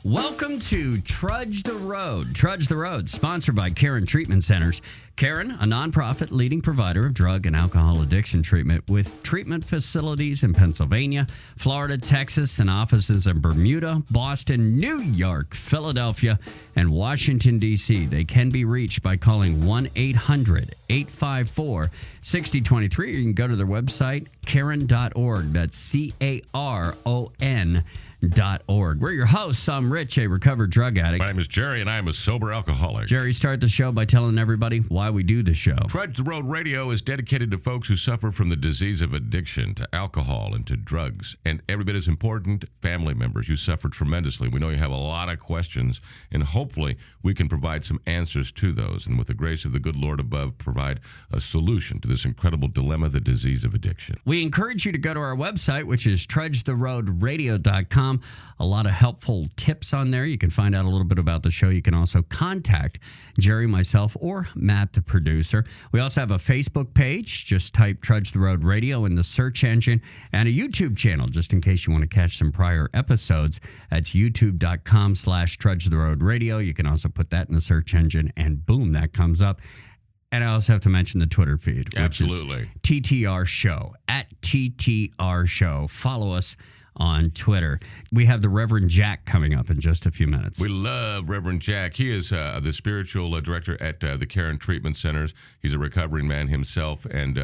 Welcome to Trudge the Road. Trudge the Road, sponsored by Karen Treatment Centers. Karen, a nonprofit leading provider of drug and alcohol addiction treatment with treatment facilities in Pennsylvania, Florida, Texas, and offices in Bermuda, Boston, New York, Philadelphia, and Washington, D.C. They can be reached by calling 1-800-854-6023. You can go to their website, Karen.org. That's CARON.org. We're your hosts. I'm Rich, a recovered drug addict. My name is Jerry, and I am a sober alcoholic. Jerry, start the show by telling everybody why we do the show. Trudge the Road Radio is dedicated to folks who suffer from the disease of addiction to alcohol and to drugs. And every bit as important, family members. You suffer tremendously. We know you have a lot of questions, and hopefully we can provide some answers to those. And with the grace of the good Lord above, provide a solution to this incredible dilemma, the disease of addiction. We encourage you to go to our website, which is trudgetheroadradio.com. A lot of helpful tips on there. You can find out a little bit about the show. You can also contact Jerry, myself, or Matt, the producer. We also have a Facebook page. Just type Trudge the Road Radio in the search engine, and a YouTube channel, just in case you want to catch some prior episodes. That's youtube.com/Trudge the Road Radio. You can also put that in the search engine, and boom, that comes up. And I also have to mention the Twitter feed, which Absolutely. is TTR Show, at TTR Show. Follow us on Twitter. We have the Rev Jack coming up in just a few minutes. We love Rev Jack. He is the spiritual director at the Karen Treatment Centers. He's a recovering man himself, and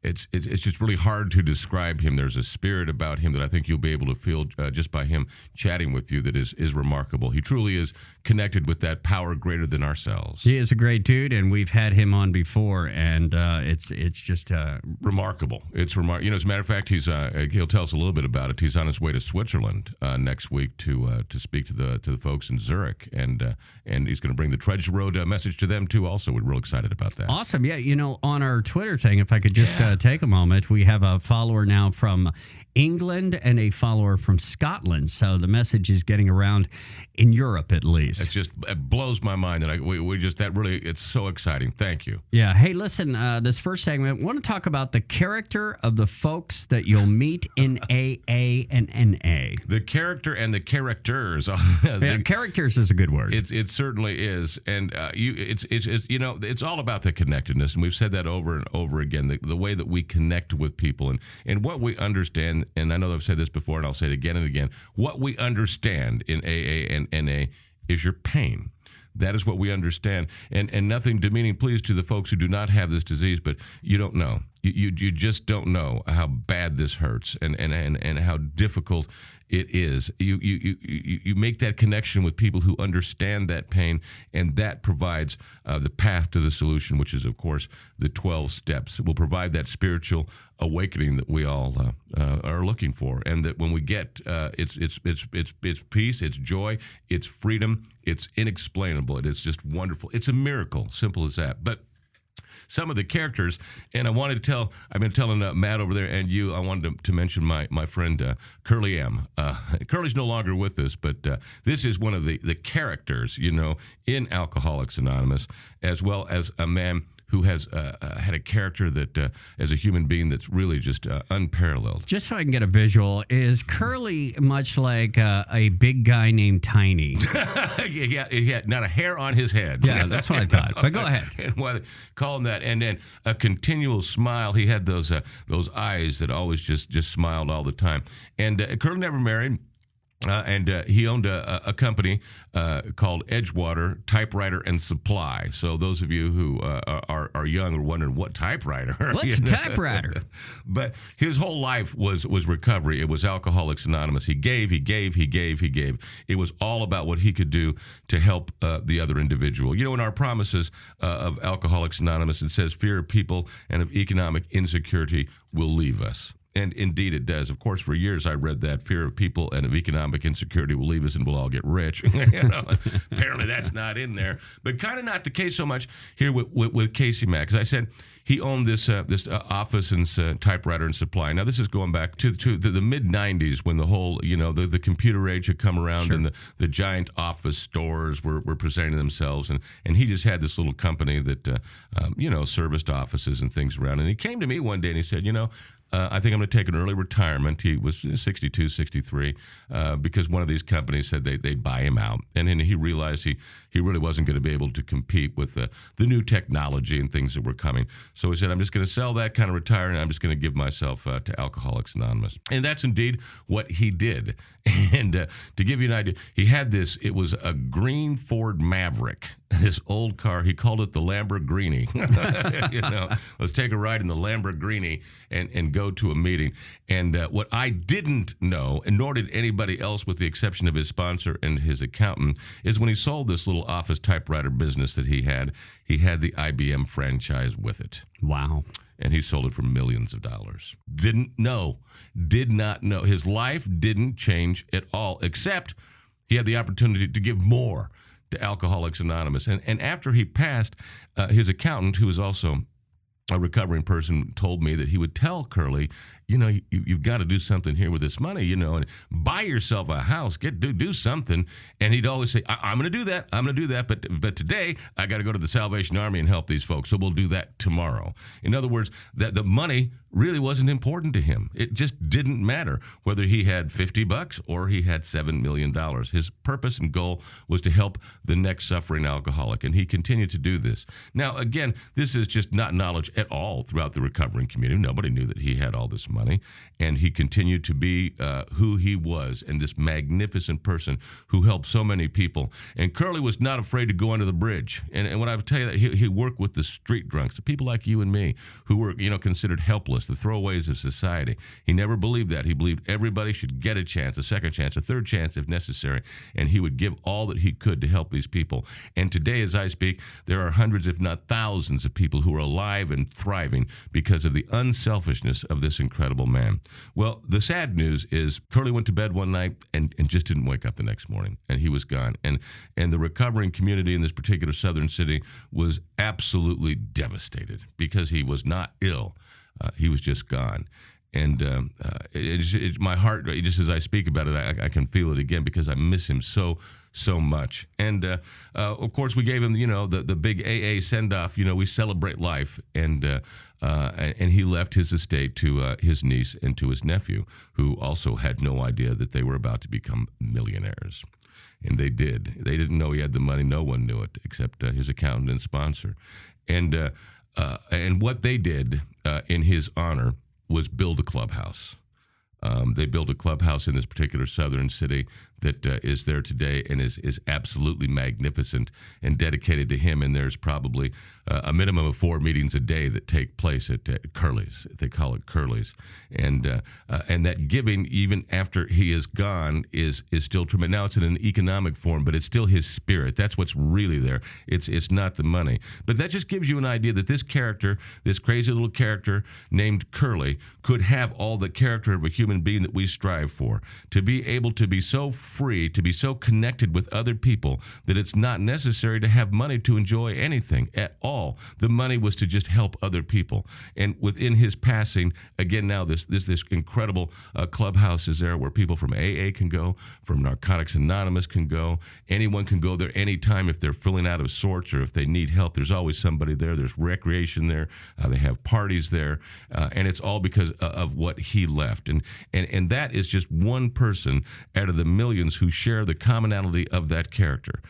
it's just really hard to describe him. There's a spirit about him that I think you'll be able to feel just by him chatting with you that is remarkable. He truly is connected with that power greater than ourselves. He is a great dude, and we've had him on before, and it's just remarkable. It's remarkable. You know, as a matter of fact, he'll tell us a little bit about it. He's on his way to Switzerland next week to speak to the folks in Zurich, and he's going to bring the Trudge Road message to them too. Also, we're real excited about that. Awesome. Yeah, you know, on our Twitter thing, if I could just take a moment, we have a follower now from England and a follower from Scotland. So the message is getting around in Europe, at least. It blows my mind that it's so exciting. Thank you. Yeah. Hey, listen, this first segment, I want to talk about the character of the folks that you'll meet in AA and NA. The character and the characters. Characters is a good word. It certainly is, and it's all about the connectedness, and we've said that over and over again. The way that we connect with people and what we understand, and I know I've said this before, and I'll say it again and again. What we understand in AA and NA is your pain. That is what we understand, and nothing demeaning, please, to the folks who do not have this disease, but you don't know. You just don't know how bad this hurts and how difficult it is. You make that connection with people who understand that pain, and that provides the path to the solution, which is, of course, the 12 steps. It will provide that spiritual awakening that we all are looking for, and that when we get it's peace, it's joy, it's freedom, it's inexplainable. It is just wonderful. It's a miracle, simple as that. But some of the characters, and I wanted to I've been telling Matt over there and you, I wanted to mention my friend Curly M. Curly's no longer with us, but this is one of the characters, you know, in Alcoholics Anonymous, as well as a man who has had a character that, as a human being, that's really just unparalleled. Just so I can get a visual, is Curly much like a big guy named Tiny? Yeah, he had not a hair on his head. Yeah, that's what I thought. But go ahead. And why they call him that. And then a continual smile. He had those eyes that always just smiled all the time. And Curly never married. And he owned a company called Edgewater Typewriter and Supply. So those of you who are young are wondering, what typewriter? What's a typewriter? But his whole life was recovery. It was Alcoholics Anonymous. He gave. It was all about what he could do to help the other individual. You know, in our promises of Alcoholics Anonymous, it says fear of people and of economic insecurity will leave us. And indeed it does. Of course, for years I read that fear of people and of economic insecurity will leave us and we'll all get rich. Apparently that's not in there. But kind of not the case so much here with Casey Mack. Because I said he owned this office and typewriter and supply. Now, this is going back to the mid-'90s when the whole, the computer age had come around. Sure. And the giant office stores were presenting themselves. And he just had this little company that, serviced offices and things around. And he came to me one day and he said, I think I'm going to take an early retirement. He was 62, 63, because one of these companies said they'd buy him out. And then he realized he really wasn't going to be able to compete with the new technology and things that were coming. So he said, I'm just going to sell that, kind of retire, and I'm just going to give myself to Alcoholics Anonymous. And that's indeed what he did. And to give you an idea, he had this, it was a green Ford Maverick, this old car. He called it the Lamborghini. Let's take a ride in the Lamborghini and go to a meeting. And what I didn't know, and nor did anybody else with the exception of his sponsor and his accountant, is when he sold this little office typewriter business that he had the IBM franchise with it. Wow. And he sold it for millions of dollars. Did not know. His life didn't change at all, except he had the opportunity to give more to Alcoholics Anonymous. And after he passed, his accountant, who was also a recovering person, told me that he would tell Curly, you've got to do something here with this money, and buy yourself a house, do something. And he'd always say, I'm going to do that. I'm going to do that. But today I got to go to the Salvation Army and help these folks. So we'll do that tomorrow. In other words, that the money really wasn't important to him. It just didn't matter whether he had $50 or he had $7 million. His purpose and goal was to help the next suffering alcoholic. And he continued to do this. Now, again, this is just not knowledge at all throughout the recovering community. Nobody knew that he had all this money. And he continued to be who he was, and this magnificent person who helped so many people. And Curly was not afraid to go under the bridge. And when I would tell you that he worked with the street drunks, the people like you and me, who were considered helpless, the throwaways of society. He never believed that. He believed everybody should get a chance, a second chance, a third chance if necessary. And he would give all that he could to help these people. And today, as I speak, there are hundreds, if not thousands, of people who are alive and thriving because of the unselfishness of this incredible man. Well, the sad news is Curly went to bed one night and just didn't wake up the next morning, and he was gone. And the recovering community in this particular southern city was absolutely devastated because he was not ill. He was just gone. And my heart, just as I speak about it, I can feel it again because I miss him so much. And of course, we gave him, the big AA send-off. We celebrate life. And he left his estate to his niece and to his nephew, who also had no idea that they were about to become millionaires. And they did. They didn't know he had the money. No one knew it except his accountant and sponsor. And what they did in his honor was build a clubhouse. They built a clubhouse in this particular southern city that is there today and is absolutely magnificent and dedicated to him. And there's probably a minimum of 4 meetings a day that take place at Curly's. They call it Curly's. And that giving, even after he is gone, is still tremendous. Now it's in an economic form, but it's still his spirit. That's what's really there. It's not the money. But that just gives you an idea that this character, this crazy little character named Curly, could have all the character of a human being that we strive for. To be able to be so free, to be so connected with other people that it's not necessary to have money to enjoy anything at all. The money was to just help other people. And within his passing, again, now this incredible clubhouse is there where people from AA can go, from Narcotics Anonymous can go. Anyone can go there anytime if they're feeling out of sorts or if they need help. There's always somebody there. There's recreation there. They have parties there. And it's all because of what he left. And that is just one person out of the millions who share the commonality of that character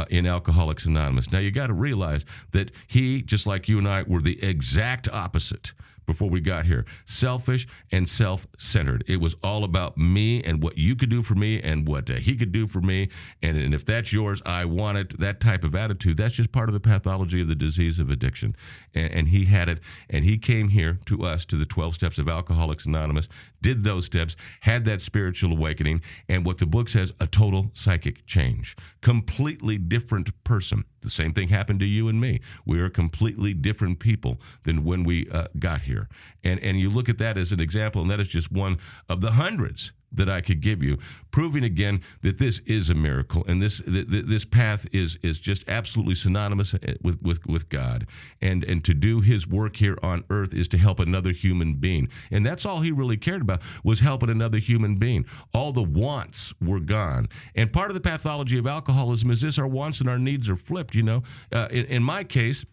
in Alcoholics Anonymous. Now, you got to realize that he, just like you and I, were the exact opposite before we got here. Selfish and self-centered. It was all about me and what you could do for me and what he could do for me. And if that's yours, I want it. That type of attitude, that's just part of the pathology of the disease of addiction. And he had it. And he came here to us, to the 12 steps of Alcoholics Anonymous, did those steps, had that spiritual awakening, and what the book says, a total psychic change. Completely different person. The same thing happened to you and me. We are completely different people than when we got here. And you look at that as an example, and that is just one of the hundreds that I could give you, proving again that this is a miracle, and this path is just absolutely synonymous with God. And to do his work here on earth is to help another human being. And that's all he really cared about, was helping another human being. All the wants were gone. And part of the pathology of alcoholism is this: our wants and our needs are flipped, In my case,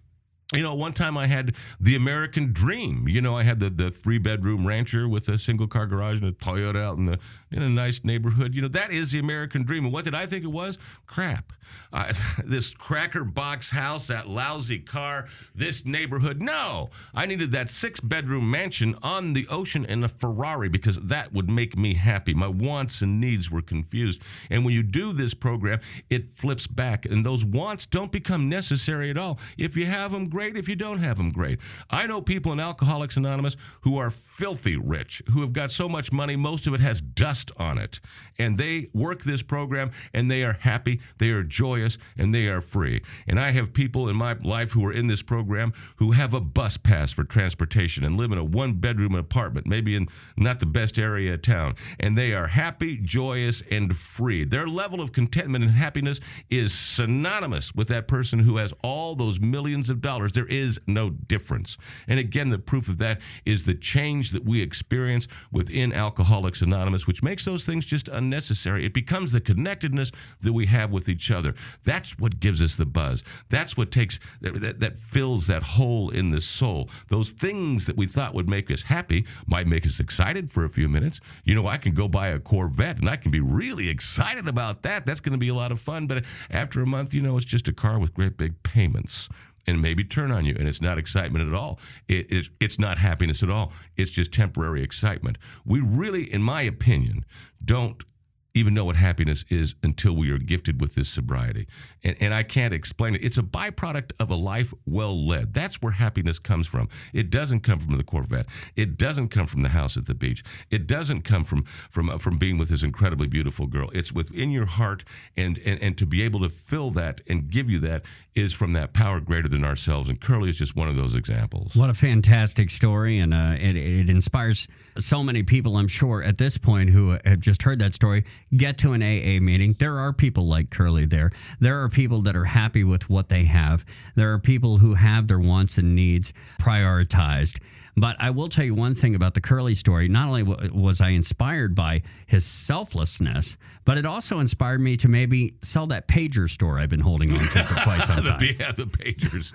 One time I had the American dream. I had the 3-bedroom rancher with a single-car garage and a Toyota out in a nice neighborhood. That is the American dream. And what did I think it was? Crap. This cracker box house, that lousy car, this neighborhood. No, I needed that 6-bedroom mansion on the ocean and a Ferrari because that would make me happy. My wants and needs were confused. And when you do this program, it flips back. And those wants don't become necessary at all. If you have them, great. If you don't have them, great. I know people in Alcoholics Anonymous who are filthy rich, who have got so much money, most of it has dust on it. And they work this program and they are happy, they are joyous, and they are free. And I have people in my life who are in this program who have a bus pass for transportation and live in a 1-bedroom apartment, maybe in not the best area of town. And they are happy, joyous, and free. Their level of contentment and happiness is synonymous with that person who has all those millions of dollars. There is no difference. And again, the proof of that is the change that we experience within Alcoholics Anonymous, which makes those things just unnecessary. It becomes the connectedness that we have with each other. That's what gives us the buzz. That's what takes that fills that hole in the soul. Those things that we thought would make us happy might make us excited for a few minutes. I can go buy a Corvette and I can be really excited about that. That's going to be a lot of fun. But after a month, it's just a car with great big payments and maybe turn on you. And it's not excitement at all. It's not happiness at all. It's just temporary excitement. We really, in my opinion, don't even know what happiness is until we are gifted with this sobriety. And I can't explain it. It's a byproduct of a life well led. That's where happiness comes from. It doesn't come from the Corvette. It doesn't come from the house at the beach. It doesn't come from being with this incredibly beautiful girl. It's within your heart, and to be able to fill that and give you that is from that power greater than ourselves. And Curly is just one of those examples. What a fantastic story, and it inspires so many people, I'm sure, at this point who have just heard that story. Get to an AA meeting. There are people like Curly there. There are people that are happy with what they have. There are people who have their wants and needs prioritized. But I will tell you one thing about the Curly story. Not only was I inspired by his selflessness, but it also inspired me to maybe sell that pager store I've been holding on to for quite some time. The pagers.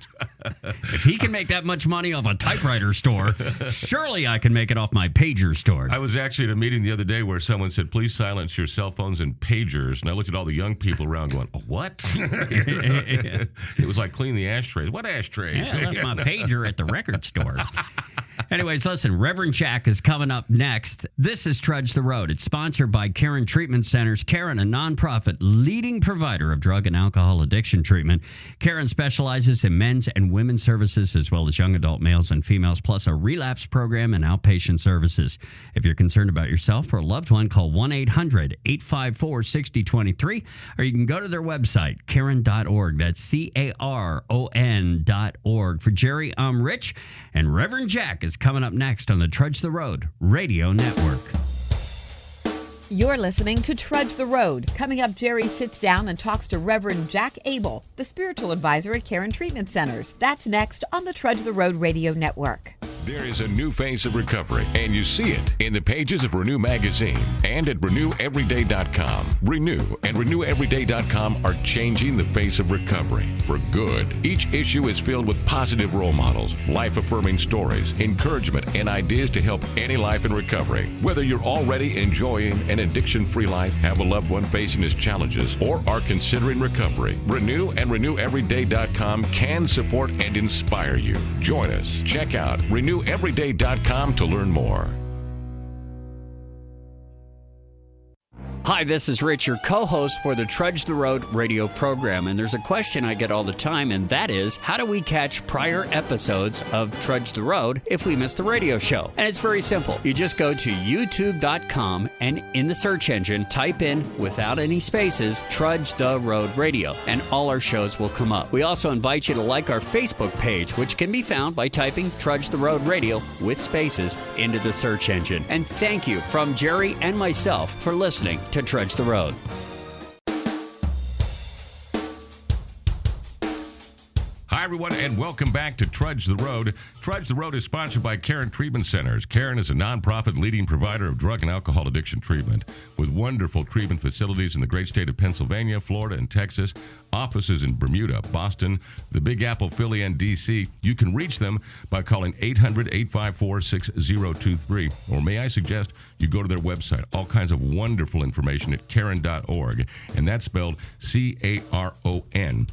If he can make that much money off a typewriter store, surely I can make it off my pager store. I was actually at a meeting the other day where someone said, please silence your cell phones and pagers. And I looked at all the young people around going, what? It was like clean the ashtrays. What ashtrays? Yeah, I left my pager at the record store. Anyways, listen, Reverend Jack is coming up next. This is Trudge the Road. It's sponsored by Caron Treatment Centers. Caron, a nonprofit leading provider of drug and alcohol addiction treatment. Caron specializes in men's and women's services as well as young adult males and females, plus a relapse program and outpatient services. If you're concerned about yourself or a loved one, call 1-800-854-6023, or you can go to their website, caron.org. That's CARON.org. For Jerry, I'm Rich, and Reverend Jack is coming up next on the Trudge the Road Radio Network. You're listening to Trudge the Road. Coming up, Jerry sits down and talks to Reverend Jack Abel, the spiritual advisor at Caron Treatment Centers. That's next on the Trudge the Road Radio Network. There is a new phase of recovery, and you see it in the pages of Renew Magazine and at RenewEveryday.com. Renew and RenewEveryday.com are changing the face of recovery for good. Each issue is filled with positive role models, life-affirming stories, encouragement, and ideas to help any life in recovery. Whether you're already enjoying an addiction-free life, have a loved one facing his challenges, or are considering recovery, Renew and RenewEveryday.com can support and inspire you. Join us. Check out RenewEveryday.com to learn more. Hi, this is Rich, your co-host for the Trudge the Road radio program, and there's a question I get all the time, and that is, how do we catch prior episodes of Trudge the Road if we miss the radio show? And it's very simple. You just go to youtube.com and in the search engine, type in, without any spaces, Trudge the Road Radio, and all our shows will come up. We also invite you to like our Facebook page, which can be found by typing Trudge the Road Radio with spaces into the search engine. And thank you from Jerry and myself for listening to Trudge the Road. Hi, everyone, and welcome back to Trudge the Road. Trudge the Road is sponsored by Caron Treatment Centers. Caron is a nonprofit leading provider of drug and alcohol addiction treatment with wonderful treatment facilities in the great state of Pennsylvania, Florida, and Texas. offices in Bermuda, Boston, the Big Apple, Philly, and D.C. You can reach them by calling 800-854-6023. Or may I suggest you go to their website. All kinds of wonderful information at Caron.org. And that's spelled CARON.org.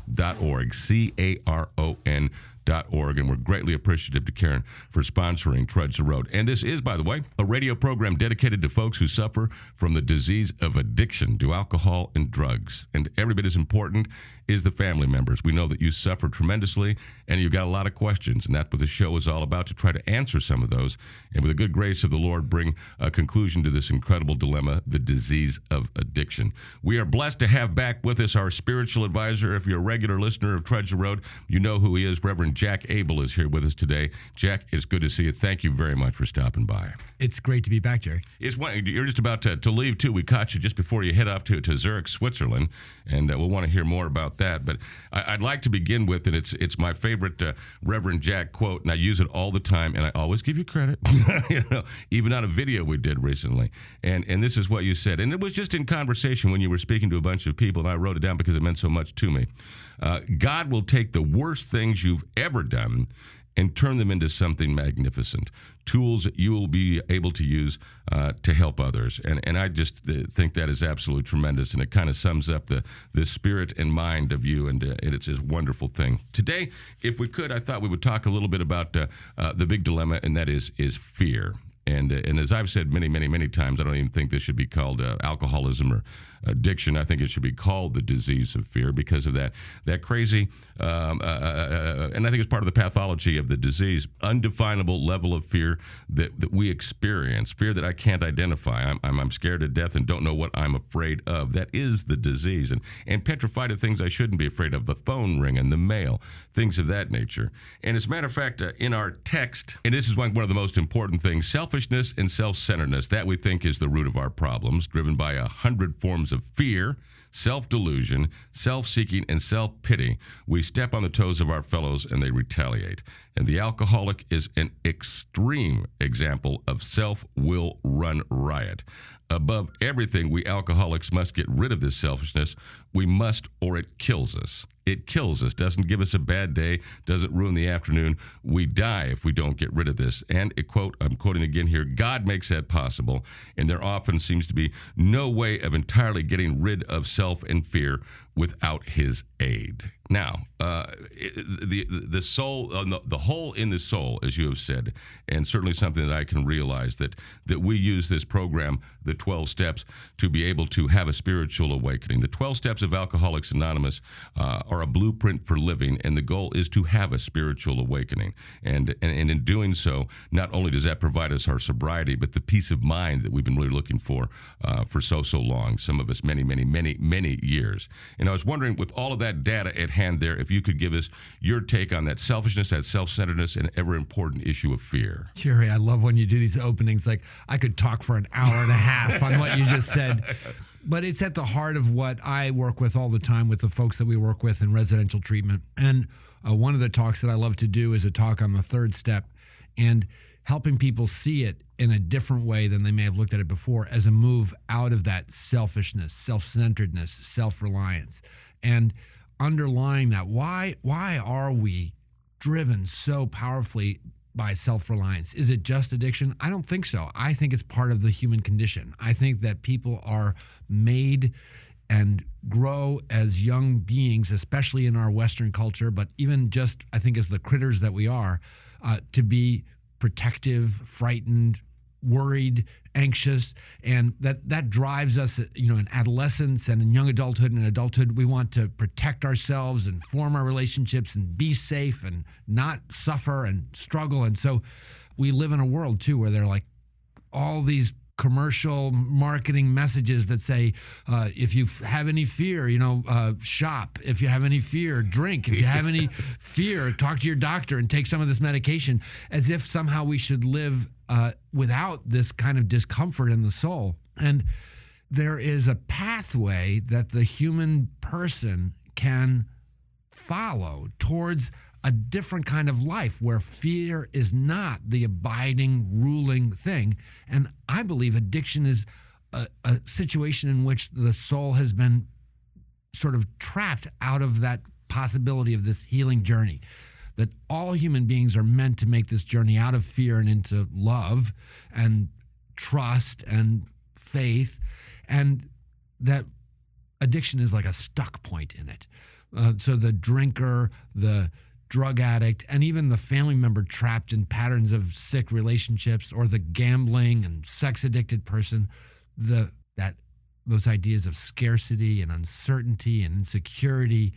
CARON.org. And we're greatly appreciative to Karen for sponsoring Trudge the Road. And this is, by the way, a radio program dedicated to folks who suffer from the disease of addiction to alcohol and drugs. And every bit as important is the family members. We know that you suffer tremendously and you've got a lot of questions, and that's what the show is all about, to try to answer some of those and with the good grace of the Lord bring a conclusion to this incredible dilemma, the disease of addiction. We are blessed to have back with us our spiritual advisor. If you're a regular listener of Trudge the Road, you know who he is. Reverend Jack Abel is here with us today. Jack, it's good to see you. Thank you very much for stopping by. It's great to be back, Jerry. You're just about to leave, too. We caught you just before you head off to Zurich, Switzerland, and we'll want to hear more about that. But I'd like to begin with, and it's my favorite Reverend Jack quote, and I use it all the time, and I always give you credit, even on a video we did recently. And this is what you said. And it was just in conversation when you were speaking to a bunch of people, and I wrote it down because it meant so much to me. God will take the worst things you've ever done and turn them into something magnificent, tools that you will be able to use to help others. And I just think that is absolutely tremendous, and it kind of sums up the spirit and mind of you, and it's a wonderful thing. Today, if we could, I thought we would talk a little bit about the big dilemma, and that is fear. And as I've said many, many, many times, I don't even think this should be called alcoholism or addiction. I think it should be called the disease of fear because of that crazy, and I think it's part of the pathology of the disease, undefinable level of fear that we experience, fear that I can't identify. I'm scared to death and don't know what I'm afraid of. That is the disease. And petrified of things I shouldn't be afraid of, the phone ringing, the mail, things of that nature. And as a matter of fact, in our text, and this is one of the most important things, selfishness and self-centeredness, that we think is the root of our problems, driven by 100 forms of fear, self-delusion, self-seeking, and self-pity. We step on the toes of our fellows and they retaliate. And the alcoholic is an extreme example of self-will run riot. Above everything, we alcoholics must get rid of this selfishness. We must, or it kills us. It kills us, doesn't give us a bad day, doesn't ruin the afternoon. We die if we don't get rid of this. And, I'm quoting again here, God makes that possible, and there often seems to be no way of entirely getting rid of self and fear without his aid. Now, the soul, the hole in the soul, as you have said, and certainly something that I can realize that we use this program, the 12 Steps, to be able to have a spiritual awakening. The 12 Steps of Alcoholics Anonymous are a blueprint for living, and the goal is to have a spiritual awakening. And in doing so, not only does that provide us our sobriety, but the peace of mind that we've been really looking for so long, some of us many years. And I was wondering, with all of that data at hand there, if you could give us your take on that selfishness, that self-centeredness, and ever-important issue of fear. Jerry, I love when you do these openings. Like, I could talk for an hour and a half on what you just said. But it's at the heart of what I work with all the time with the folks that we work with in residential treatment. And one of the talks that I love to do is a talk on the third step and helping people see it in a different way than they may have looked at it before, as a move out of that selfishness, self-centeredness, self-reliance. And underlying that, why are we driven so powerfully by self-reliance? Is it just addiction? I don't think so. I think it's part of the human condition. I think that people are made and grow as young beings, especially in our Western culture, but even just, I think, as the critters that we are, to be protective, frightened, worried, anxious, and that drives us, in adolescence and in young adulthood and adulthood. We want to protect ourselves and form our relationships and be safe and not suffer and struggle. And so we live in a world too where there are like all these commercial marketing messages that say, if you have any fear, shop. If you have any fear, drink. If you have any fear, talk to your doctor and take some of this medication, as if somehow we should live without this kind of discomfort in the soul. And there is a pathway that the human person can follow towards a different kind of life where fear is not the abiding, ruling thing. And I believe addiction is a situation in which the soul has been sort of trapped out of that possibility of this healing journey. That all human beings are meant to make this journey out of fear and into love and trust and faith, and that addiction is like a stuck point in it. So the drinker, the drug addict, and even the family member trapped in patterns of sick relationships, or the gambling and sex addicted person, those ideas of scarcity and uncertainty and insecurity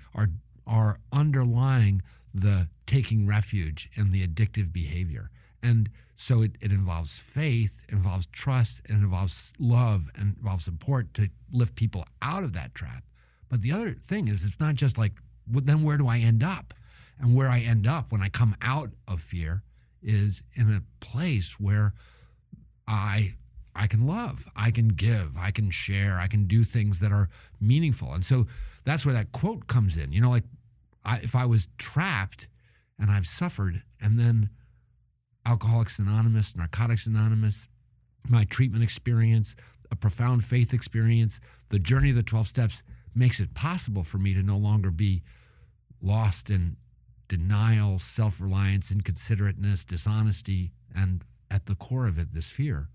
are underlying the taking refuge in the addictive behavior. And so it involves faith, it involves trust, and it involves love, and involves support to lift people out of that trap. But the other thing is, it's not just like, well, then where do I end up? And where I end up when I come out of fear is in a place where I can love, I can give, I can share, I can do things that are meaningful. And so that's where that quote comes in. You know, like if I was trapped and I've suffered, and then Alcoholics Anonymous, Narcotics Anonymous, my treatment experience, a profound faith experience, the journey of the 12 steps makes it possible for me to no longer be lost in denial, self-reliance, inconsiderateness, dishonesty, and at the core of it, this fear.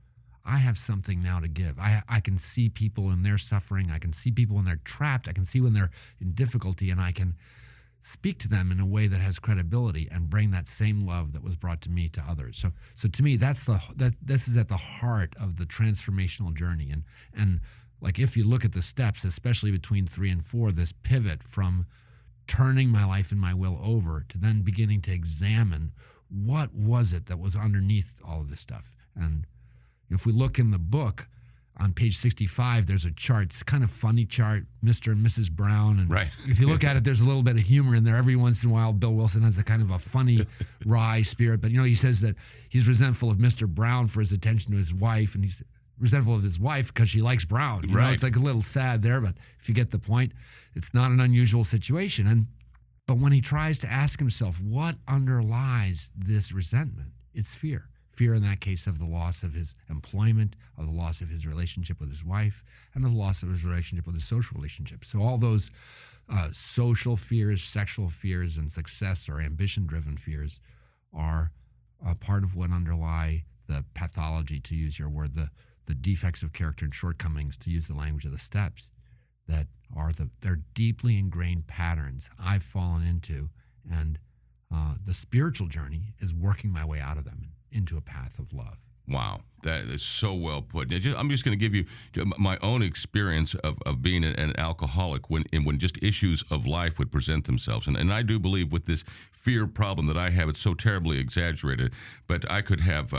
I have something now to give. I can see people in their suffering. I can see people when they're trapped. I can see when they're in difficulty, and I can speak to them in a way that has credibility and bring that same love that was brought to me to others. So to me, this is at the heart of the transformational journey. And like, if you look at the steps, especially between 3 and 4, this pivot from turning my life and my will over to then beginning to examine what was it that was underneath all of this stuff. And if we look in the book, on page 65, there's a chart. It's a kind of funny chart, Mr. and Mrs. Brown. And right. If you look at it, there's a little bit of humor in there. Every once in a while, Bill Wilson has a kind of a funny, wry spirit. But, he says that he's resentful of Mr. Brown for his attention to his wife, and he's resentful of his wife because she likes Brown. You know, it's like a little sad there, but if you get the point, it's not an unusual situation. But when he tries to ask himself what underlies this resentment, it's fear. Fear in that case of the loss of his employment, of the loss of his relationship with his wife, and of the loss of his relationship with his social relationship. So all those social fears, sexual fears, and success or ambition-driven fears are part of what underlie the pathology, to use your word, the defects of character and shortcomings, to use the language of the steps, that are they're deeply ingrained patterns I've fallen into, and the spiritual journey is working my way out of them into a path of love. Wow, that is so well put. I'm just going to give you my own experience of being an alcoholic when just issues of life would present themselves. And I do believe with this fear problem that I have, it's so terribly exaggerated, but I could have,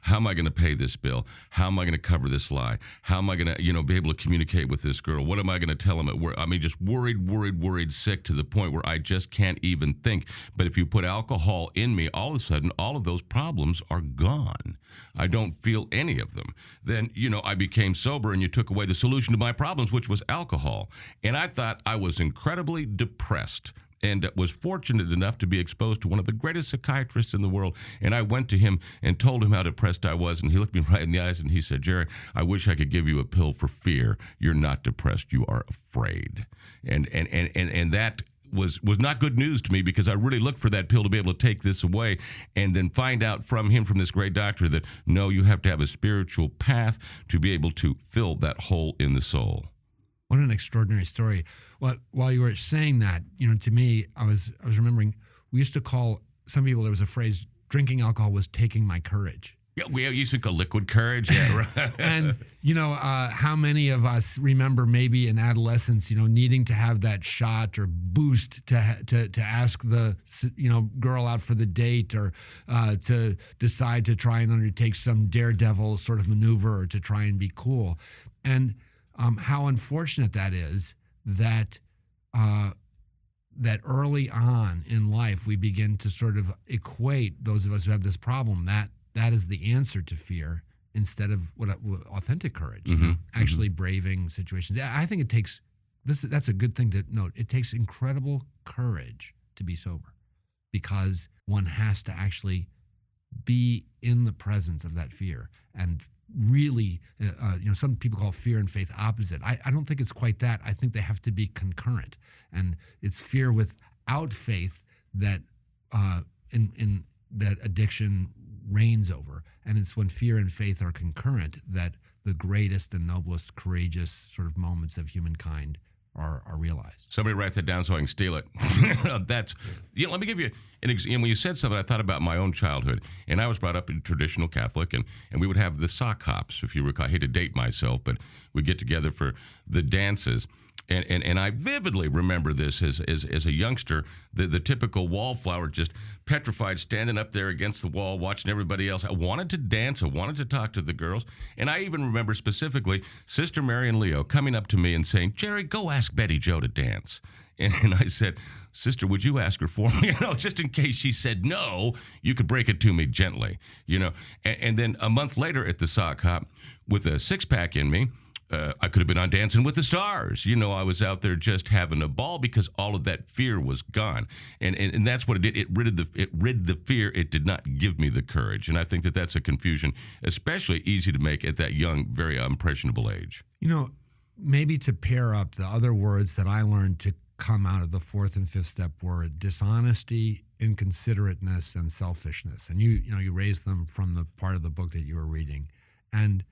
how am I going to pay this bill? How am I going to cover this lie? How am I going to, be able to communicate with this girl? What am I going to tell him at work? I mean, just worried, sick to the point where I just can't even think. But if you put alcohol in me, all of a sudden, all of those problems are gone. I don't feel any of them. Then, I became sober and you took away the solution to my problems, which was alcohol. And I thought I was incredibly depressed, and was fortunate enough to be exposed to one of the greatest psychiatrists in the world. And I went to him and told him how depressed I was. And he looked me right in the eyes and he said, "Jerry, I wish I could give you a pill for fear. You're not depressed. You are afraid." And that was not good news to me, because I really looked for that pill to be able to take this away, and then find out from him, from this great doctor, that no, you have to have a spiritual path to be able to fill that hole in the soul. What an extraordinary story. While you were saying that, to me, I was remembering, we used to call, some people, there was a phrase, drinking alcohol was taking my courage. Yeah, we used to call liquid courage. Yeah, right. And, how many of us remember maybe in adolescence, needing to have that shot or boost to ask the, girl out for the date, or to decide to try and undertake some daredevil sort of maneuver, or to try and be cool. And how unfortunate that is that that early on in life we begin to sort of equate, those of us who have this problem, that is the answer to fear, instead of what authentic courage, actually braving situations. I think it takes that's a good thing to note. It takes incredible courage to be sober, because one has to actually be in the presence of that fear and really, some people call fear and faith opposite. I don't think it's quite that. I think they have to be concurrent. And it's fear without faith that in that addiction reigns over. And it's when fear and faith are concurrent that the greatest and noblest, courageous sort of moments of humankind are realized. Somebody write that down so I can steal it. Let me give you an example. When you said something, I thought about my own childhood. And I was brought up in traditional Catholic, and we would have the sock hops, if you recall. I hate to date myself, but we'd get together for the dances. And I vividly remember this as a youngster, the typical wallflower, just petrified, standing up there against the wall, watching everybody else. I wanted to dance. I wanted to talk to the girls. And I even remember specifically Sister Mary and Leo coming up to me and saying, "Jerry, go ask Betty Jo to dance." And I said, "Sister, would you ask her for me?" Just in case she said no, you could break it to me gently, And then a month later at the sock hop, with a six-pack in me, I could have been on Dancing with the Stars. I was out there just having a ball because all of that fear was gone. And that's what it did. It rid the fear. It did not give me the courage. And I think that that's a confusion, especially easy to make at that young, very impressionable age. Maybe to pair up the other words that I learned to come out of the fourth and fifth step were dishonesty, inconsiderateness, and selfishness. And you raised them from the part of the book that you were reading. And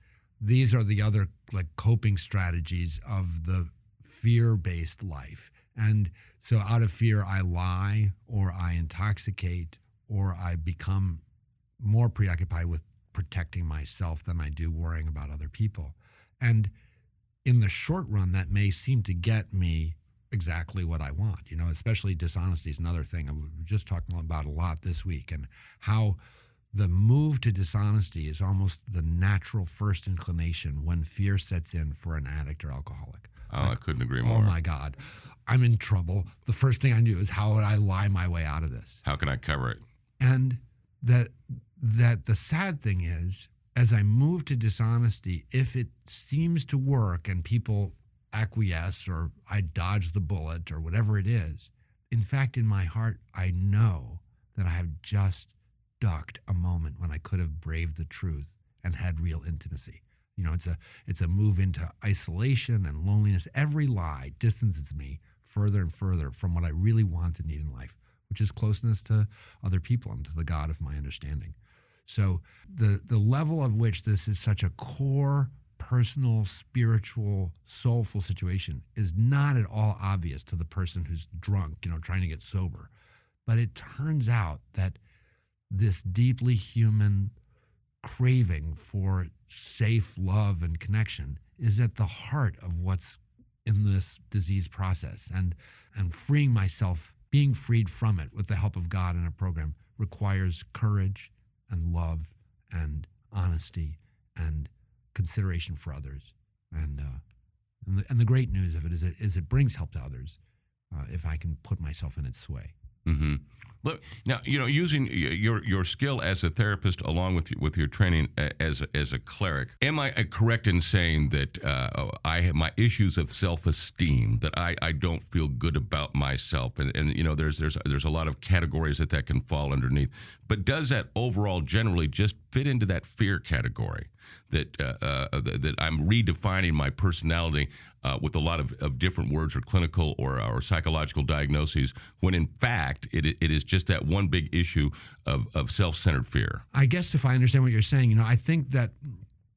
these are the other coping strategies of the fear-based life. And so out of fear, I lie, or I intoxicate, or I become more preoccupied with protecting myself than I do worrying about other people. And in the short run, that may seem to get me exactly what I want, especially dishonesty is another thing. I was just talking about a lot this week, and how the move to dishonesty is almost the natural first inclination when fear sets in for an addict or alcoholic. I couldn't agree more. Oh my God, I'm in trouble. The first thing I do is, how would I lie my way out of this? How can I cover it? And that the sad thing is, as I move to dishonesty, if it seems to work and people acquiesce, or I dodge the bullet, or whatever it is, in fact, in my heart, I know that I have just ducked a moment when I could have braved the truth and had real intimacy. It's a move into isolation and loneliness. Every lie distances me further and further from what I really want and need in life, which is closeness to other people and to the God of my understanding. So the level of which this is such a core, personal, spiritual, soulful situation is not at all obvious to the person who's drunk, trying to get sober. But it turns out that this deeply human craving for safe love and connection is at the heart of what's in this disease process. And freeing myself, being freed from it with the help of God in a program, requires courage and love and honesty and consideration for others. And the great news of it is it brings help to others if I can put myself in its sway. Mm-hmm. Look, now, using your skill as a therapist along with your training as a cleric, am I correct in saying that I have my issues of self-esteem, that I don't feel good about myself, and there's a lot of categories that can fall underneath, but does that overall generally just fit into that fear category, that I'm redefining my personality with a lot of different words or clinical or psychological diagnoses, when in fact it is just that one big issue of self-centered fear? I guess if I understand what you're saying, I think that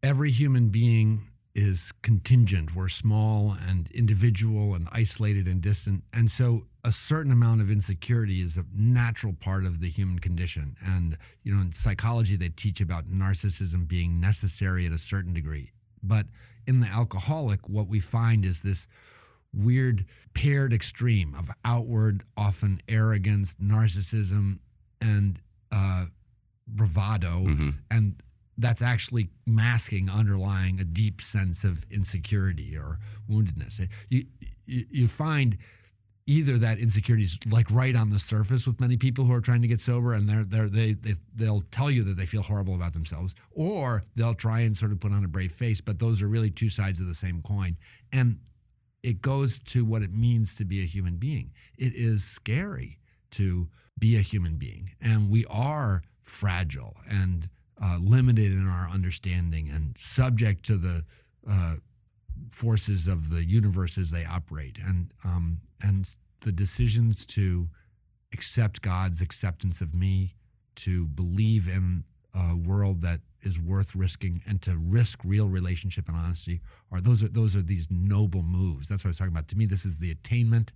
every human being is contingent. We're small and individual and isolated and distant. And so a certain amount of insecurity is a natural part of the human condition. And, in psychology, they teach about narcissism being necessary at a certain degree. But in the alcoholic, what we find is this weird paired extreme of outward, often arrogance, narcissism, and bravado. Mm-hmm. And that's actually masking underlying a deep sense of insecurity or woundedness. You find either that insecurity is right on the surface with many people who are trying to get sober, and they'll tell you that they feel horrible about themselves, or they'll try and sort of put on a brave face, but those are really two sides of the same coin. And it goes to what it means to be a human being. It is scary to be a human being, and we are fragile, and limited in our understanding and subject to the forces of the universe as they operate, and the decisions to accept God's acceptance of me, to believe in a world that is worth risking, and to risk real relationship and honesty, those are these noble moves. That's what I was talking about. To me, this is the attainment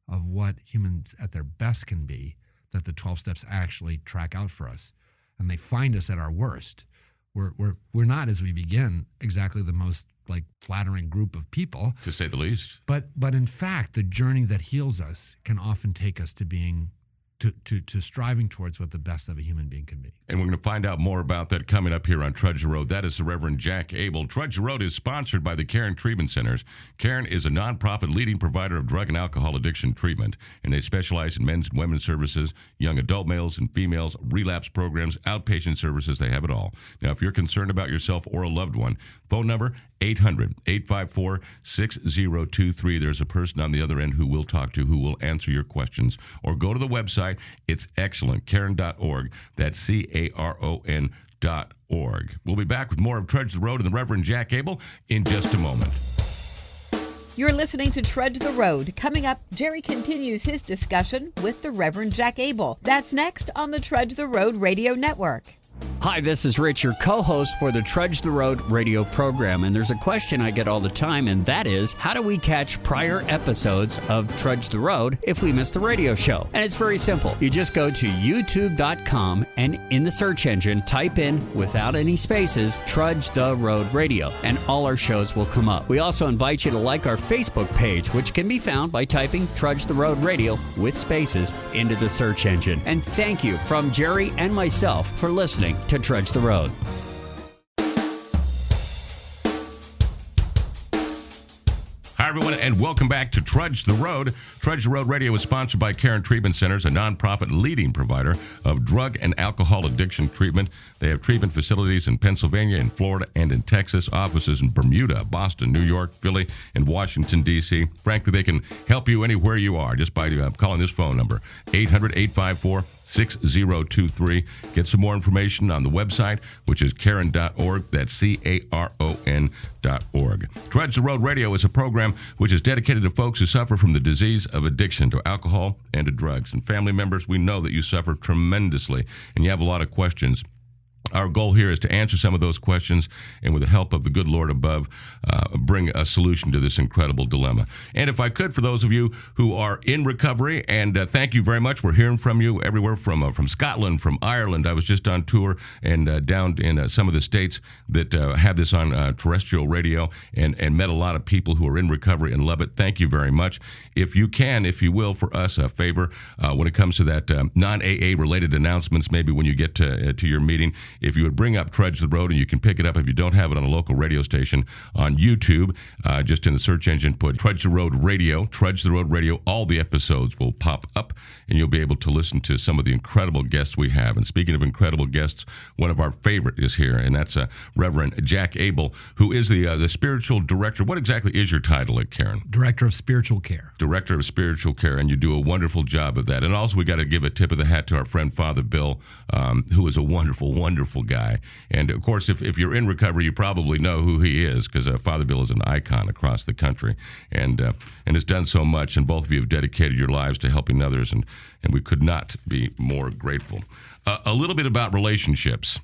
of what humans at their best can be, that the 12 steps actually track out for us, and they find us at our worst. We're not, as we begin, exactly the most flattering group of people, to say the least. But in fact, the journey that heals us can often take us to being to striving towards what the best of a human being can be. And we're going to find out more about that coming up here on Trudge the Road. That is the Reverend Jack Abel. Trudge the Road is sponsored by the Cairn Treatment Centers. Cairn is a nonprofit leading provider of drug and alcohol addiction treatment, and they specialize in men's and women's services, young adult males and females, relapse programs, outpatient services. They have it all. Now, if you're concerned about yourself or a loved one, phone number 800-854-6023. There's a person on the other end who will talk to, who will answer your questions. Or go to the website. It's excellent, Cairn.org. That's CARON.org. We'll be back with more of Trudge the Road and the Reverend Jack Abel in just a moment. You're listening to Trudge the Road. Coming up, Jerry continues his discussion with the Reverend Jack Abel. That's next on the Trudge the Road Radio Network. Hi, this is Rich, your co-host for the Trudge the Road radio program, and there's a question I get all the time, and that is, how do we catch prior episodes of Trudge the Road if we miss the radio show? And it's very simple. You just go to youtube.com and in the search engine, type in, without any spaces, Trudge the Road Radio, and all our shows will come up. We also invite you to like our Facebook page, which can be found by typing Trudge the Road Radio with spaces into the search engine. And thank you from Jerry and myself for listening to Trudge the Road. Hi, everyone, and welcome back to Trudge the Road. Trudge the Road Radio is sponsored by Cairn Treatment Centers, a nonprofit leading provider of drug and alcohol addiction treatment. They have treatment facilities in Pennsylvania, in Florida, and in Texas, offices in Bermuda, Boston, New York, Philly, and Washington, D.C. Frankly, they can help you anywhere you are just by calling this phone number, 800-854-6023. Get some more information on the website, which is Cairn.org. That's CARON.org. Trudge the Road Radio is a program which is dedicated to folks who suffer from the disease of addiction to alcohol and to drugs. And family members, we know that you suffer tremendously and you have a lot of questions. Our goal here is to answer some of those questions and, with the help of the good Lord above, bring a solution to this incredible dilemma. And if I could, for those of you who are in recovery, and thank you very much. We're hearing from you everywhere from Scotland, from Ireland. I was just on tour and down in some of the states that have this on terrestrial radio and met a lot of people who are in recovery and love it. Thank you very much. If you can, if you will, for us, a favor when it comes to that non-AA related announcements, maybe when you get to your meeting, if you would bring up Trudge the Road, and you can pick it up if you don't have it on a local radio station on YouTube, just in the search engine, put Trudge the Road Radio, Trudge the Road Radio. All the episodes will pop up, and you'll be able to listen to some of the incredible guests we have. And speaking of incredible guests, one of our favorite is here, and that's Reverend Jack Abel, who is the spiritual director. What exactly is your title at Cairn? Director of Spiritual Care. Director of Spiritual Care, and you do a wonderful job of that. And also, we got to give a tip of the hat to our friend Father Bill, who is a wonderful, wonderful guy. And of course, if you're in recovery, you probably know who he is, because Father Bill is an icon across the country and has done so much. And both of you have dedicated your lives to helping others, and we could not be more grateful. A little bit about relationships.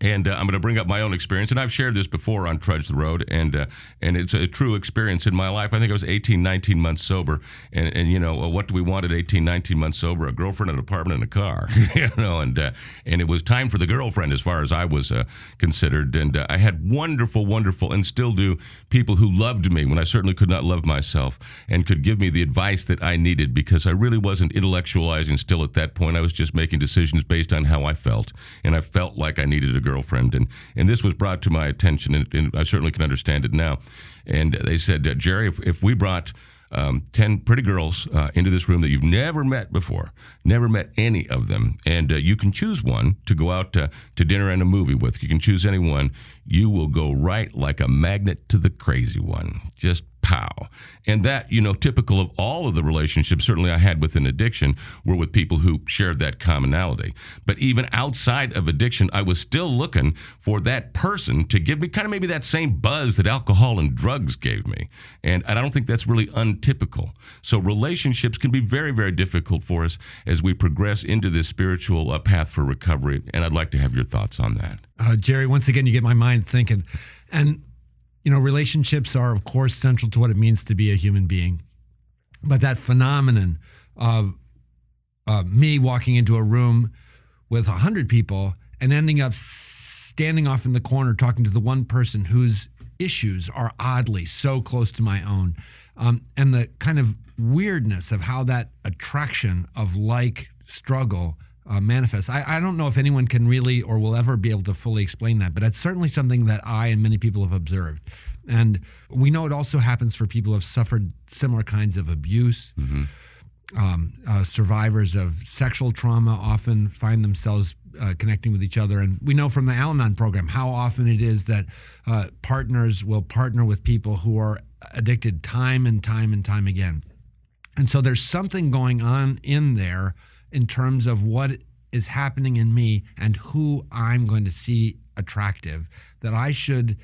And I'm going to bring up my own experience, and I've shared this before on Trudge the Road, and it's a true experience in my life. I think I was 18, 19 months sober, and you know, what do we want at 18, 19 months sober? A girlfriend, an apartment, and a car, you know, and it was time for the girlfriend as far as I was considered, and I had wonderful, wonderful, and still do, people who loved me when I certainly could not love myself, and could give me the advice that I needed, because I really wasn't intellectualizing still at that point. I was just making decisions based on how I felt, and I felt like I needed a girlfriend, and this was brought to my attention, and I certainly can understand it now. And they said, Jerry, if we brought 10 pretty girls into this room that you've never met before, never met any of them, and you can choose one to go out to dinner and a movie with. You can choose any one. You will go right like a magnet to the crazy one. Just pow. And that, typical of all of the relationships, certainly I had within addiction, were with people who shared that commonality. But even outside of addiction, I was still looking for that person to give me kind of maybe that same buzz that alcohol and drugs gave me. And I don't think that's really untypical. So relationships can be very, very difficult for us as we progress into this spiritual path for recovery. And I'd like to have your thoughts on that. Jerry, once again, you get my mind thinking. And relationships are, of course, central to what it means to be a human being. But that phenomenon of me walking into a room with 100 people and ending up standing off in the corner talking to the one person whose issues are oddly so close to my own, and the kind of weirdness of how that attraction of like struggle manifests. I don't know if anyone can really or will ever be able to fully explain that, but it's certainly something that I and many people have observed. And we know it also happens for people who have suffered similar kinds of abuse. Survivors of sexual trauma often find themselves connecting with each other. And we know from the Al-Anon program how often it is that partners will partner with people who are addicted time and time and time again. And so there's something going on in there in terms of what is happening in me and who I'm going to see attractive that I should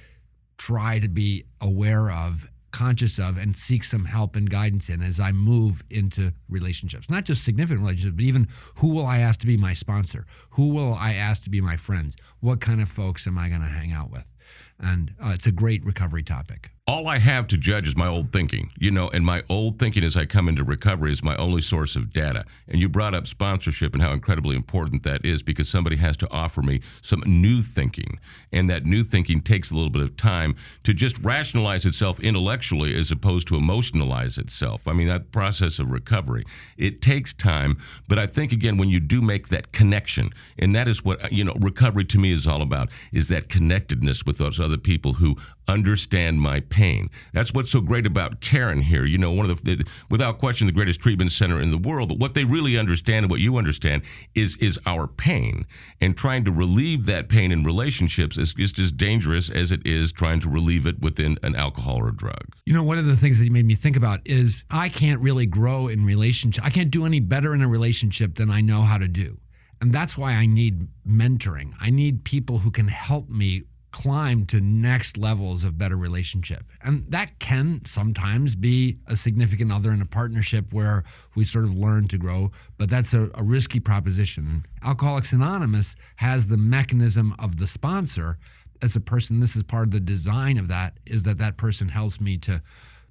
try to be aware of, conscious of, and seek some help and guidance in as I move into relationships. Not just significant relationships, but even who will I ask to be my sponsor? Who will I ask to be my friends? What kind of folks am I going to hang out with? And it's a great recovery topic. All I have to judge is my old thinking, and my old thinking as I come into recovery is my only source of data. And you brought up sponsorship and how incredibly important that is because somebody has to offer me some new thinking. And that new thinking takes a little bit of time to just rationalize itself intellectually as opposed to emotionalize itself. I mean, that process of recovery, it takes time. But I think, again, when you do make that connection, and that is what, recovery to me is all about, is that connectedness with those other people who understand my pain. That's what's so great about Karen here. One of without question, the greatest treatment center in the world. But what they really understand and what you understand is our pain. And trying to relieve that pain in relationships is just as dangerous as it is trying to relieve it within an alcohol or a drug. One of the things that you made me think about is I can't really grow in relationship. I can't do any better in a relationship than I know how to do. And that's why I need mentoring. I need people who can help me climb to next levels of better relationship. And that can sometimes be a significant other in a partnership where we sort of learn to grow, but that's a risky proposition. Alcoholics Anonymous has the mechanism of the sponsor as a person. This is part of the design of that, is that person helps me to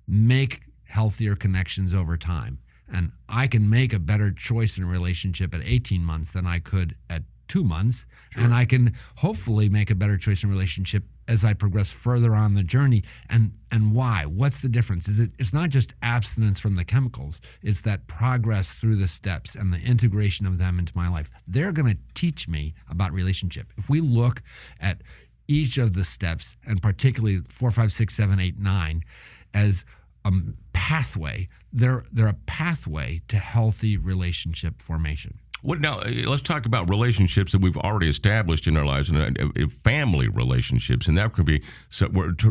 make healthier connections over time. And I can make a better choice in a relationship at 18 months than I could at 2 months. Sure. And I can hopefully make a better choice in a relationship as I progress further on the journey. And why? What's the difference? It's not just abstinence from the chemicals. It's that progress through the steps and the integration of them into my life. They're going to teach me about relationship. If we look at each of the steps, and particularly 4, 5, 6, 7, 8, 9, as a pathway, they're a pathway to healthy relationship formation. Now, let's talk about relationships that we've already established in our lives, and family relationships, and that could be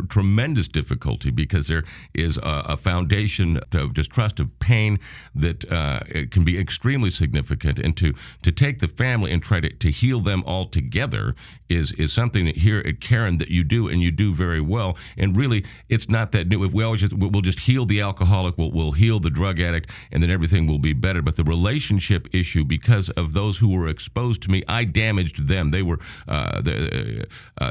tremendous difficulty because there is a foundation of distrust, of pain that it can be extremely significant, and to take the family and try to heal them all together is something that here at Karen that you do, and you do very well. And really, it's not that new. We'll just heal the alcoholic, we'll heal the drug addict, and then everything will be better. But the relationship issue, because of those who were exposed to me, I damaged them. They were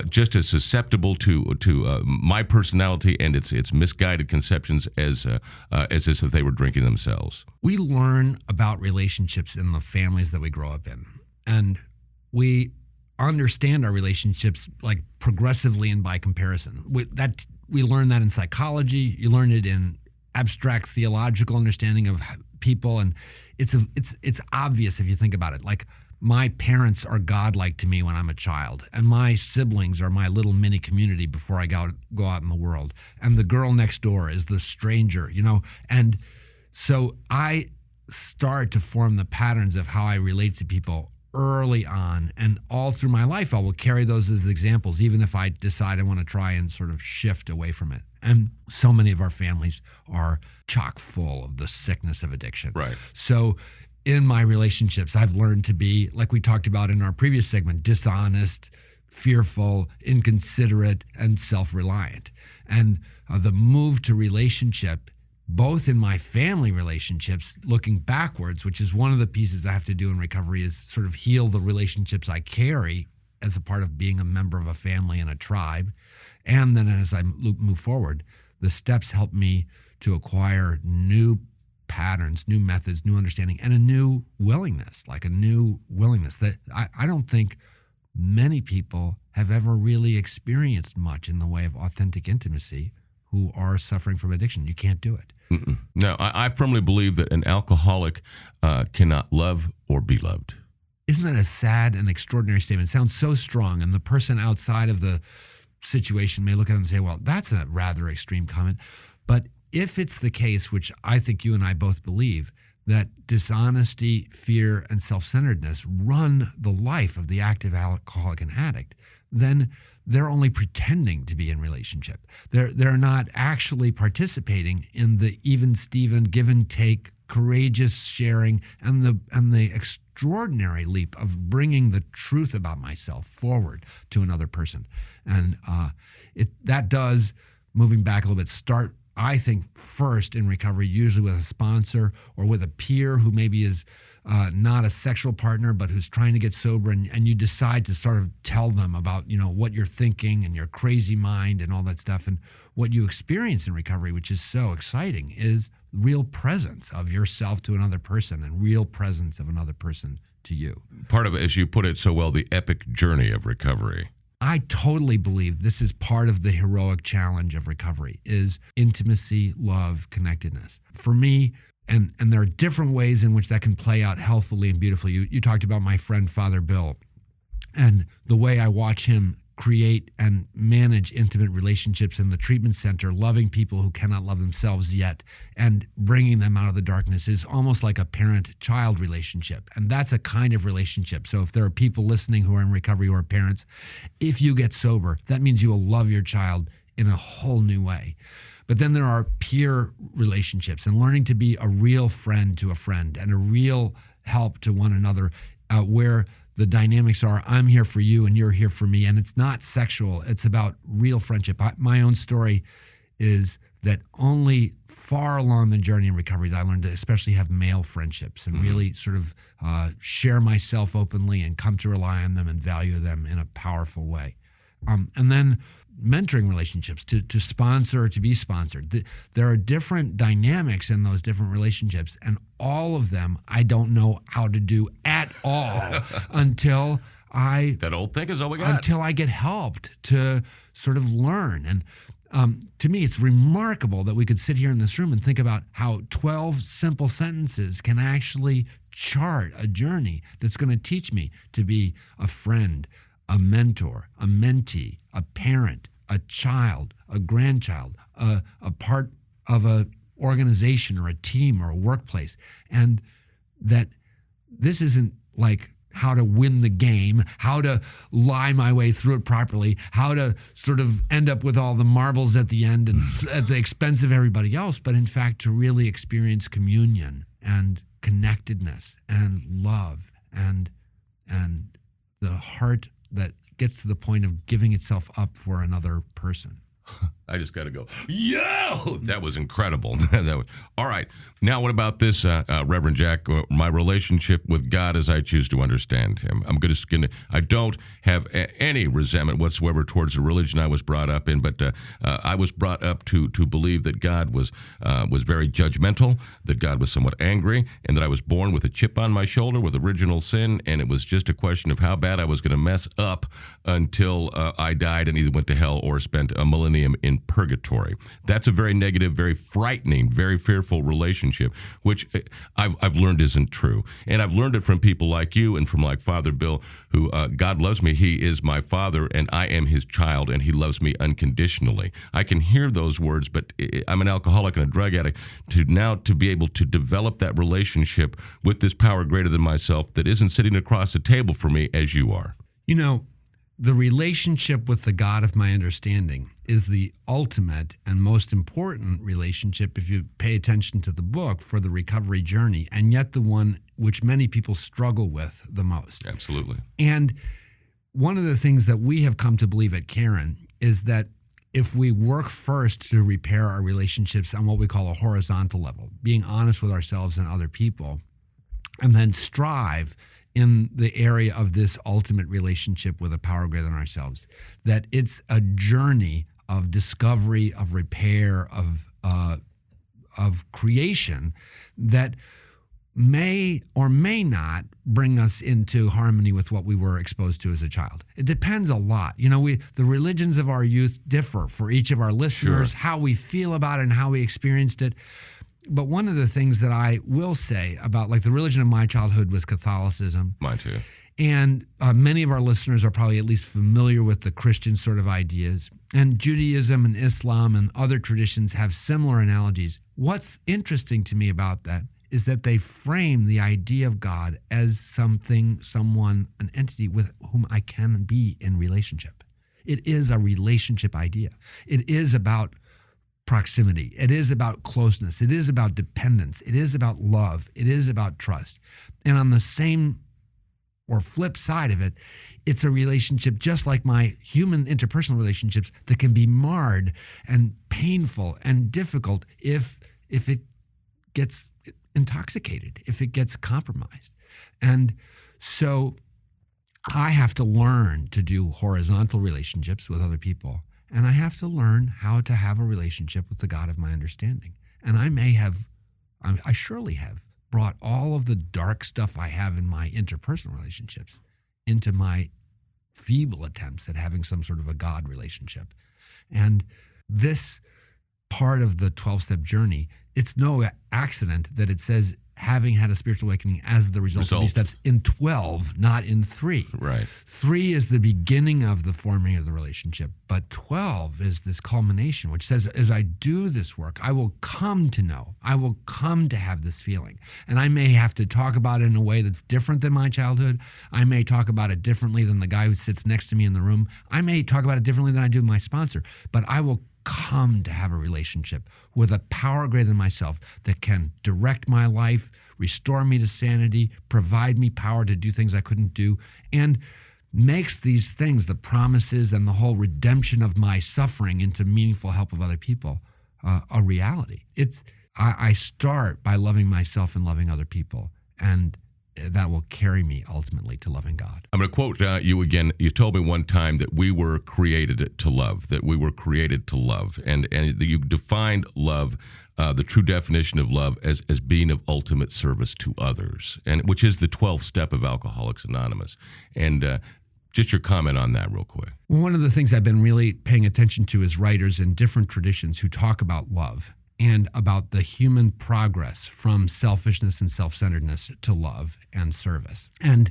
just as susceptible to my personality and its misguided conceptions as if they were drinking themselves. We learn about relationships in the families that we grow up in, and we understand our relationships like progressively and by comparison. We learn that in psychology. You learn it in abstract theological understanding of people, and it's obvious if you think about it. Like, my parents are godlike to me when I'm a child, and my siblings are my little mini community before I go out in the world, and the girl next door is the stranger, and so I start to form the patterns of how I relate to people early on, and all through my life, I will carry those as examples, even if I decide I want to try and sort of shift away from it. And so many of our families are chock full of the sickness of addiction. Right. So in my relationships, I've learned to be, like we talked about in our previous segment, dishonest, fearful, inconsiderate, and self-reliant. And the move to relationship, both in my family relationships, looking backwards, which is one of the pieces I have to do in recovery, is sort of heal the relationships I carry as a part of being a member of a family and a tribe. And then as I move forward, the steps help me to acquire new patterns, new methods, new understanding, and a new willingness that I don't think many people have ever really experienced much in the way of authentic intimacy who are suffering from addiction. You can't do it. Mm-mm. No, I firmly believe that an alcoholic cannot love or be loved. Isn't that a sad and extraordinary statement? It sounds so strong, and the person outside of the situation may look at it and say, well, that's a rather extreme comment. But if it's the case, which I think you and I both believe, that dishonesty, fear, and self-centeredness run the life of the active alcoholic and addict, then they're only pretending to be in relationship. They're not actually participating in the even-steven, give and take, courageous sharing, and the extraordinary leap of bringing the truth about myself forward to another person. And that does, moving back a little bit, start, I think, first in recovery, usually with a sponsor or with a peer who maybe is not a sexual partner, but who's trying to get sober, and you decide to sort of tell them about, what you're thinking and your crazy mind and all that stuff. And what you experience in recovery, which is so exciting, is real presence of yourself to another person and real presence of another person to you. Part of it, as you put it so well, the epic journey of recovery. I totally believe this is part of the heroic challenge of recovery, is intimacy, love, connectedness. For me, and there are different ways in which that can play out healthily and beautifully. You talked about my friend Father Bill, and the way I watch him create and manage intimate relationships in the treatment center, loving people who cannot love themselves yet, and bringing them out of the darkness is almost like a parent-child relationship. And that's a kind of relationship. So if there are people listening who are in recovery who are parents, if you get sober, that means you will love your child in a whole new way. But then there are peer relationships, and learning to be a real friend to a friend and a real help to one another, where the dynamics are, I'm here for you and you're here for me. And it's not sexual. It's about real friendship. My own story is that only far along the journey in recovery did I learn to especially have male friendships and really sort of share myself openly and come to rely on them and value them in a powerful way. And then mentoring relationships, to sponsor or to be sponsored. There are different dynamics in those different relationships, and all of them I don't know how to do at all until that old thing is all we got. Until I get helped to sort of learn. And to me, it's remarkable that we could sit here in this room and think about how 12 simple sentences can actually chart a journey that's going to teach me to be a friend, a mentor, a mentee, a parent, a child, a grandchild, a part of an organization or a team or a workplace. And that this isn't like how to win the game, how to lie my way through it properly, how to sort of end up with all the marbles at the end and at the expense of everybody else, but in fact to really experience communion and connectedness and love and the heart that gets to the point of giving itself up for another person. I just got to go, yo! That was incredible. All right. Now, what about this, Reverend Jack? My relationship with God as I choose to understand Him. I don't have any resentment whatsoever towards the religion I was brought up in, but I was brought up to believe that God was very judgmental, that God was somewhat angry, and that I was born with a chip on my shoulder with original sin, and it was just a question of how bad I was going to mess up until I died and either went to hell or spent a millennium in in purgatory. That's a very negative, very frightening, very fearful relationship, which I've learned isn't true. And I've learned it from people like you and from like Father Bill, who God loves me. He is my father and I am his child and he loves me unconditionally. I can hear those words, but I'm an alcoholic and a drug addict. To be able to develop that relationship with this power greater than myself that isn't sitting across the table for me as you are. You know, the relationship with the God of my understanding is the ultimate and most important relationship, if you pay attention to the book, for the recovery journey, and yet the one which many people struggle with the most. Absolutely. And one of the things that we have come to believe at Cairn is that if we work first to repair our relationships on what we call a horizontal level, being honest with ourselves and other people, and then strive in the area of this ultimate relationship with a power greater than ourselves, that it's a journey of discovery, of repair, of creation that may or may not bring us into harmony with what we were exposed to as a child. It depends a lot. You know, the religions of our youth differ for each of our listeners, Sure. how we feel about it and how we experienced it. But one of the things that I will say about, like, the religion of my childhood was Catholicism. Mine too. And many of our listeners are probably at least familiar with the Christian sort of ideas. And Judaism and Islam and other traditions have similar analogies. What's interesting to me about that is that they frame the idea of God as something, someone, an entity with whom I can be in relationship. It is a relationship idea. It is about proximity. It is about closeness. It is about dependence. It is about love. It is about trust. And on the same or flip side of it, it's a relationship just like my human interpersonal relationships that can be marred and painful and difficult if it gets intoxicated, if it gets compromised. And so I have to learn to do horizontal relationships with other people. And I have to learn how to have a relationship with the God of my understanding. And I surely have brought all of the dark stuff I have in my interpersonal relationships into my feeble attempts at having some sort of a God relationship. And this part of the 12-step journey, it's no accident that it says having had a spiritual awakening as the result of these steps in 12, not in 3. Right. 3 is the beginning of the forming of the relationship, but 12 is this culmination, which says, as I do this work, I will come to know, I will come to have this feeling. And I may have to talk about it in a way that's different than my childhood. I may talk about it differently than the guy who sits next to me in the room. I may talk about it differently than I do with my sponsor, but I will come to have a relationship with a power greater than myself that can direct my life, restore me to sanity, provide me power to do things I couldn't do, and makes these things, the promises and the whole redemption of my suffering into meaningful help of other people, a reality. I start by loving myself and loving other people, and that will carry me ultimately to loving God. I'm going to quote you again. You told me one time that we were created to love, And you defined love, the true definition of love, as being of ultimate service to others, and which is the 12th step of Alcoholics Anonymous. And just your comment on that real quick. Well, one of the things I've been really paying attention to is writers in different traditions who talk about love and about the human progress from selfishness and self-centeredness to love and service. And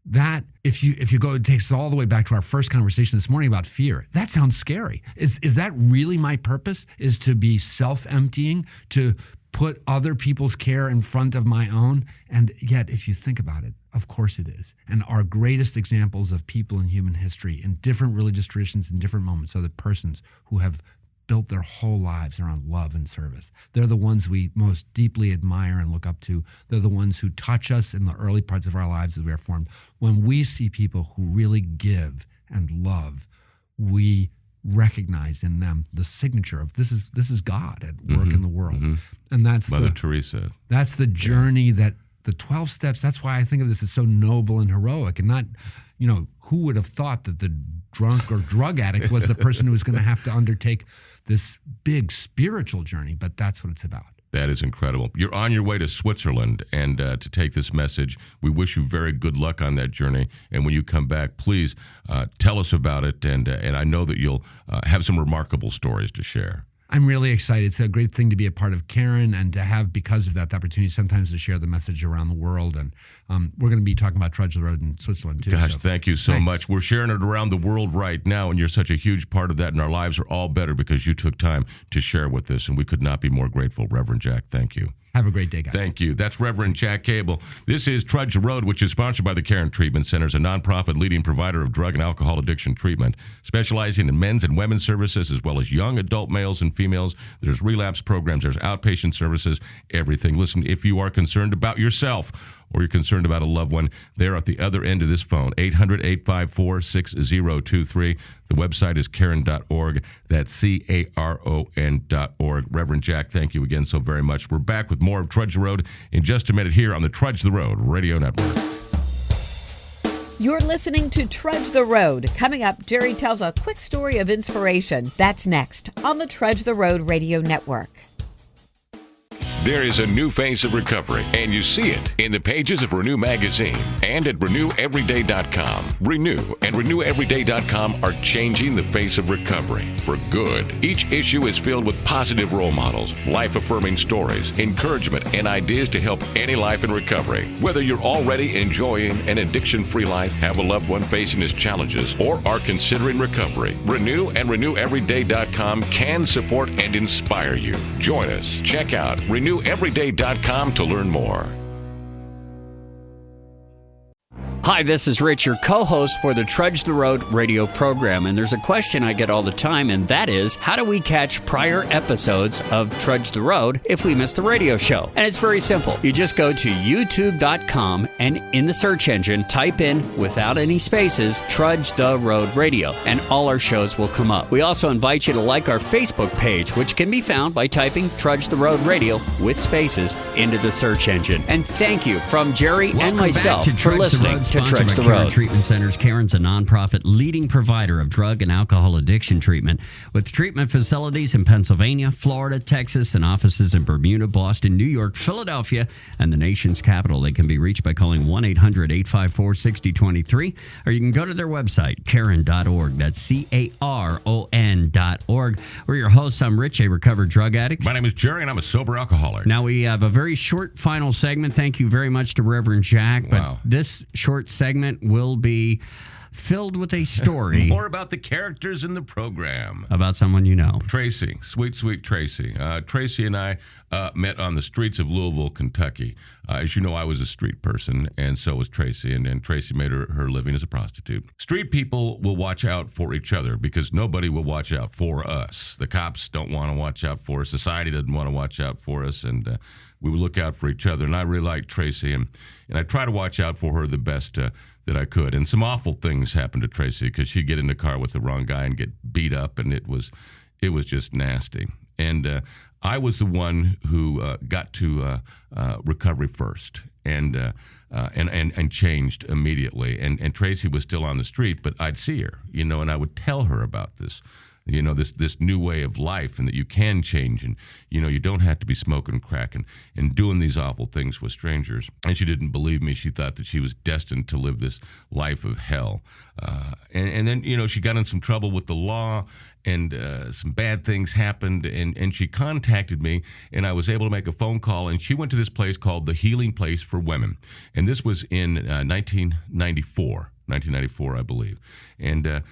that, if you go, it takes it all the way back to our first conversation this morning about fear. That sounds scary. Is that really my purpose? Is to be self-emptying, to put other people's care in front of my own? And yet, if you think about it, of course it is. And our greatest examples of people in human history in different religious traditions in different moments are the persons who have built their whole lives around love and service. They're the ones we most deeply admire and look up to. They're the ones who touch us in the early parts of our lives as we are formed. When we see people who really give and love, we recognize in them the signature of this is God at work in the world. And that's Mother Teresa. That's the journey that the 12 steps, that's why I think of this as so noble and heroic, and not, who would have thought that the drunk or drug addict was the person who was going to have to undertake this big spiritual journey, but that's what it's about. That is incredible. You're on your way to Switzerland, and to take this message, we wish you very good luck on that journey. And when you come back, please tell us about it, and I know that you'll have some remarkable stories to share. I'm really excited. It's a great thing to be a part of Karen and to have, because of that, the opportunity sometimes to share the message around the world. And we're going to be talking about Trudge the Road in Switzerland, too. Gosh, so thank you so much. We're sharing it around the world right now, and you're such a huge part of that, and our lives are all better because you took time to share with us, and we could not be more grateful. Reverend Jack, thank you. Have a great day, guys. Thank you. That's Reverend Jack Cable. This is Trudge the Road, which is sponsored by the Karen Treatment Centers, a nonprofit leading provider of drug and alcohol addiction treatment, specializing in men's and women's services as well as young adult males and females. There's relapse programs, there's outpatient services, everything. Listen, if you are concerned about yourself or you're concerned about a loved one, they're at the other end of this phone, 800-854-6023. The website is Karen.org. That's CARON.org. Reverend Jack, thank you again so very much. We're back with more of Trudge the Road in just a minute here on the Trudge the Road Radio Network. You're listening to Trudge the Road. Coming up, Jerry tells a quick story of inspiration. That's next on the Trudge the Road Radio Network. There is a new phase of recovery, and you see it in the pages of Renew Magazine and at RenewEveryday.com. Renew and RenewEveryday.com are changing the face of recovery for good. Each issue is filled with positive role models, life-affirming stories, encouragement, and ideas to help any life in recovery. Whether you're already enjoying an addiction-free life, have a loved one facing its challenges, or are considering recovery, Renew and RenewEveryday.com can support and inspire you. Join us. Check out RenewEveryday.com to learn more. Hi, this is Rich, your co-host for the Trudge the Road radio program, and there's a question I get all the time, and that is, how do we catch prior episodes of Trudge the Road if we miss the radio show? And it's very simple. You just go to youtube.com and in the search engine, type in, without any spaces, Trudge the Road Radio, and all our shows will come up. We also invite you to like our Facebook page, which can be found by typing Trudge the Road Radio with spaces into the search engine. And thank you from Jerry and myself for listening to Trudge the Karen Road. Treatment Centers. Karen's a nonprofit leading provider of drug and alcohol addiction treatment with treatment facilities in Pennsylvania, Florida, Texas, and offices in Bermuda, Boston, New York, Philadelphia, and the nation's capital. They can be reached by calling 1-800-854-6023, or you can go to their website, Karen.org. That's CARON.org. We're your hosts. I'm Rich, a recovered drug addict. My name is Jerry, and I'm a sober alcoholic. Now, we have a very short final segment. Thank you very much to Reverend Jack. But Wow. this short segment will be filled with a story More about the characters in the program. about someone you know. Tracy, sweet Tracy. Tracy and I met on the streets of Louisville, Kentucky. As you know, I was a street person, and so was Tracy, and Tracy made her living as a prostitute. Street people will watch out for each other because nobody will watch out for us. The cops don't want to watch out for us. Society doesn't want to watch out for us, and we would look out for each other. And I really liked Tracy, and I try to watch out for her the best that I could. And some awful things happened to Tracy because she'd get in the car with the wrong guy and get beat up, and it was just nasty. And I was the one who got to recovery first and changed immediately. And Tracy was still on the street, but I'd see her, and I would tell her about this. This new way of life, and that you can change, and you don't have to be smoking crack and doing these awful things with strangers. And she didn't believe me. She thought that she was destined to live this life of hell. And then she got in some trouble with the law, and some bad things happened, and she contacted me, and I was able to make a phone call, and she went to this place called the Healing Place for Women, and this was in 1994, I believe. And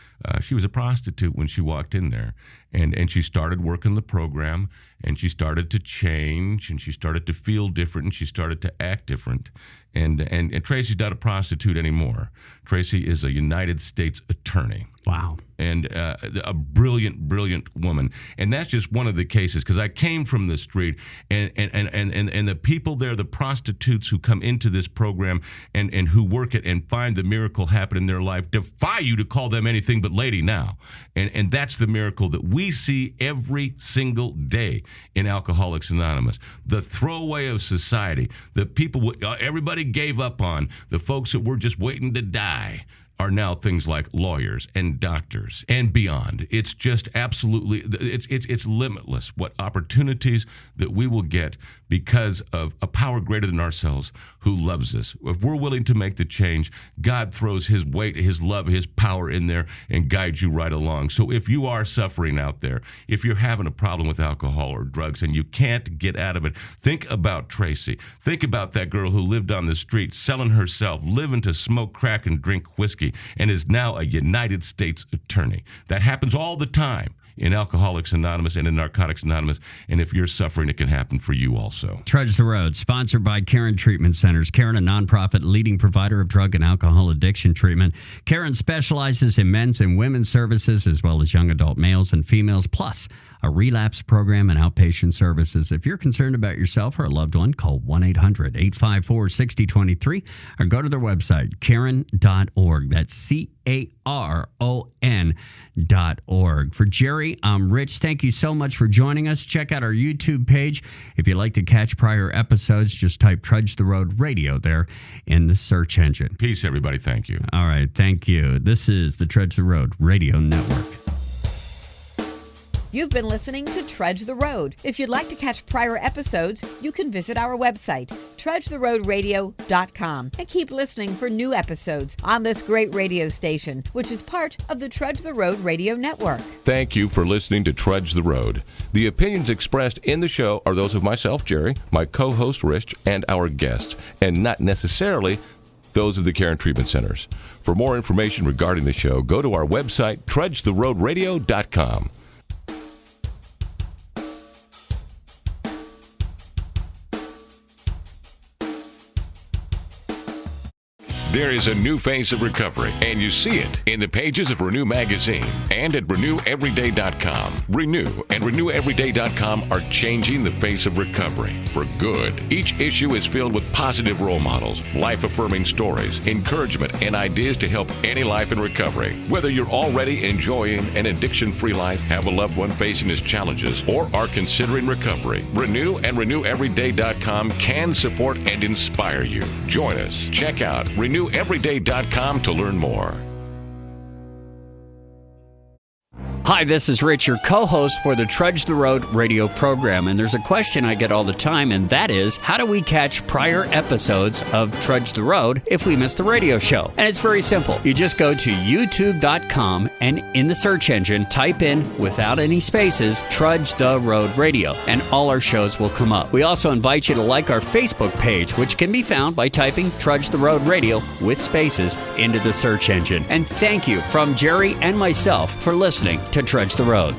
she was a prostitute when she walked in there. And she started working the program, and she started to change, and she started to feel different, and she started to act different. And Tracy's not a prostitute anymore. Tracy is a United States attorney. Wow. And a brilliant woman. And that's just one of the cases, because I came from the street, and the people there, the prostitutes who come into this program and who work it and find the miracle happen in their life, defy you to call them anything but lady now. And that's the miracle that we see every single day in Alcoholics Anonymous. The throwaway of society, the people everybody gave up on, the folks that were just waiting to die. are now things like lawyers and doctors and beyond. It's just absolutely, it's limitless what opportunities that we will get because of a power greater than ourselves who loves us. If we're willing to make the change, God throws his weight, his love, his power in there and guides you right along. So if you are suffering out there, if you're having a problem with alcohol or drugs and you can't get out of it, think about Tracy. Think about that girl who lived on the street selling herself, living to smoke crack and drink whiskey, and is now a United States attorney. That happens all the time in Alcoholics Anonymous and in Narcotics Anonymous. And if you're suffering, it can happen for you also. Trudge the Road, sponsored by Caron Treatment Centers. Caron, a nonprofit leading provider of drug and alcohol addiction treatment. Caron specializes in men's and women's services, as well as young adult males and females, plus a relapse program and outpatient services. If you're concerned about yourself or a loved one, call 1-800-854-6023 or go to their website, caron.org. That's CARON.org. For Jerry, I'm Rich. Thank you so much for joining us. Check out our YouTube page. If you'd like to catch prior episodes, just type Trudge the Road Radio there in the search engine. Peace, everybody. Thank you. All right. Thank you. This is the Trudge the Road Radio Network. You've been listening to Trudge the Road. If you'd like to catch prior episodes, you can visit our website, trudgetheroadradio.com, and keep listening for new episodes on this great radio station, which is part of the Trudge the Road Radio Network. Thank you for listening to Trudge the Road. The opinions expressed in the show are those of myself, Jerry, my co-host, Rich, and our guests, and not necessarily those of the Caron Treatment Centers. For more information regarding the show, go to our website, trudgetheroadradio.com. There is a new phase of recovery, and you see it in the pages of Renew Magazine and at RenewEveryday.com. Renew and RenewEveryday.com are changing the face of recovery for good. Each issue is filled with positive role models, life-affirming stories, encouragement, and ideas to help any life in recovery. Whether you're already enjoying an addiction-free life, have a loved one facing his challenges, or are considering recovery, Renew and RenewEveryday.com can support and inspire you. Join us. Check out RenewEveryday.com to learn more. Hi, this is Rich, your co-host for the Trudge the Road radio program, and there's a question I get all the time, and that is, how do we catch prior episodes of Trudge the Road if we miss the radio show? And it's very simple. You just go to youtube.com and in the search engine, type in, without any spaces, Trudge the Road Radio, and all our shows will come up. We also invite you to like our Facebook page, which can be found by typing Trudge the Road Radio with spaces into the search engine. And thank you from Jerry and myself for listening to Trudge the Road.